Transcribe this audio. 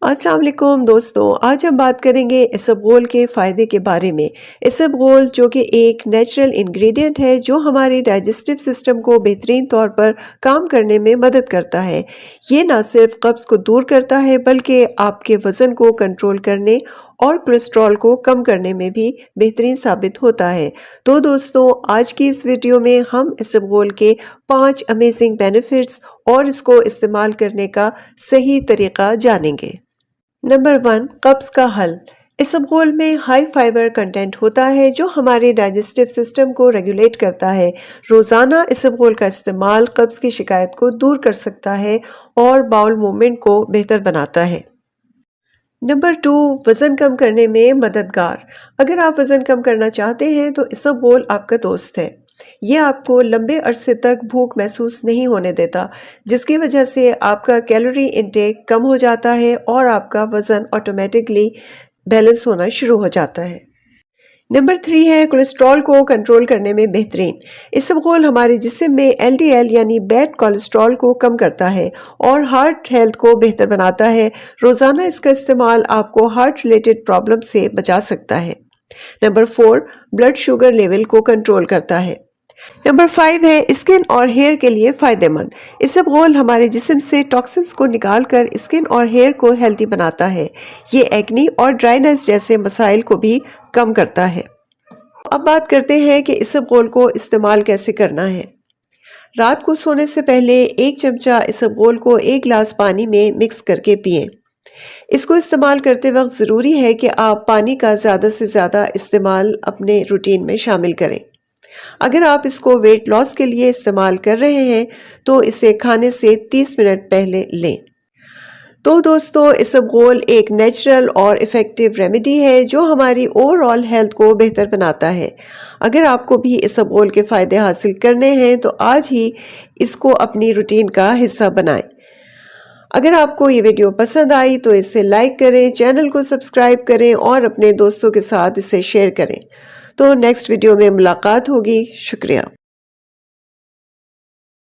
अस्सलाम वालेकुम दोस्तों, आज हम बात करेंगे इसबगोल के फ़ायदे के बारे में। इसबगोल जो कि एक नेचुरल इंग्रेडिएंट है जो हमारे डाइजेस्टिव सिस्टम को बेहतरीन तौर पर काम करने में मदद करता है। ये ना सिर्फ कब्ज़ को दूर करता है बल्कि आपके वज़न को कंट्रोल करने और कोलेस्ट्रॉल को कम करने में भी बेहतरीन साबित होता है। तो दोस्तों, आज की इस वीडियो में हम इसबगोल के 5 अमेजिंग बेनिफिट्स और इसको इस्तेमाल करने का सही तरीका जानेंगे। नंबर 1, कब्ज़ का हल। इसबगोल में हाई फाइबर कंटेंट होता है जो हमारे डाइजेस्टिव सिस्टम को रेगुलेट करता है। रोज़ाना इसबगोल का इस्तेमाल कब्ज़ की शिकायत को दूर कर सकता है और बाउल मूवमेंट को बेहतर बनाता है। नंबर 2, वज़न कम करने में मददगार। अगर आप वज़न कम करना चाहते हैं तो इसबगोल आपका दोस्त है। ये आपको लंबे अरसे तक भूख महसूस नहीं होने देता, जिसकी वजह से आपका कैलोरी इंटेक कम हो जाता है और आपका वज़न ऑटोमेटिकली बैलेंस होना शुरू हो जाता है। नंबर 3 है कोलेस्ट्रॉल को कंट्रोल करने में बेहतरीन। इसबगोल हमारे जिस्म में एलडीएल यानी बैड कोलेस्ट्रॉल को कम करता है और हार्ट हेल्थ को बेहतर बनाता है। रोज़ाना इसका इस्तेमाल आपको हार्ट रिलेटेड प्रॉब्लम से बचा सकता है। नंबर 4, ब्लड शुगर लेवल को कंट्रोल करता है। नंबर 5 है स्किन और हेयर के लिए फ़ायदेमंद। इसबगोल हमारे जिस्म से टॉक्सिन्स को निकालकर स्किन और हेयर को हेल्दी बनाता है। ये एक्नी और ड्राइनेस जैसे मसाइल को भी कम करता है। अब बात करते हैं कि इसबगोल को इस्तेमाल कैसे करना है। रात को सोने से पहले 1 चमचा इसबगोल को 1 गिलास पानी में मिक्स करके पिएं। इसको इस्तेमाल करते वक्त ज़रूरी है कि आप पानी का ज़्यादा से ज़्यादा इस्तेमाल अपने रूटीन में शामिल करें। अगर आप इसको वेट लॉस के लिए इस्तेमाल कर रहे हैं तो इसे खाने से 30 मिनट पहले लें। तो दोस्तों, इसबगोल एक नेचुरल और इफ़ेक्टिव रेमेडी है जो हमारी ओवरऑल हेल्थ को बेहतर बनाता है। अगर आपको भी इसबगोल के फ़ायदे हासिल करने हैं तो आज ही इसको अपनी रूटीन का हिस्सा बनाएं। अगर आपको ये वीडियो पसंद आई तो इसे लाइक करें, चैनल को सब्सक्राइब करें और अपने दोस्तों के साथ इसे शेयर करें। तो नेक्स्ट वीडियो में मुलाकात होगी। शुक्रिया।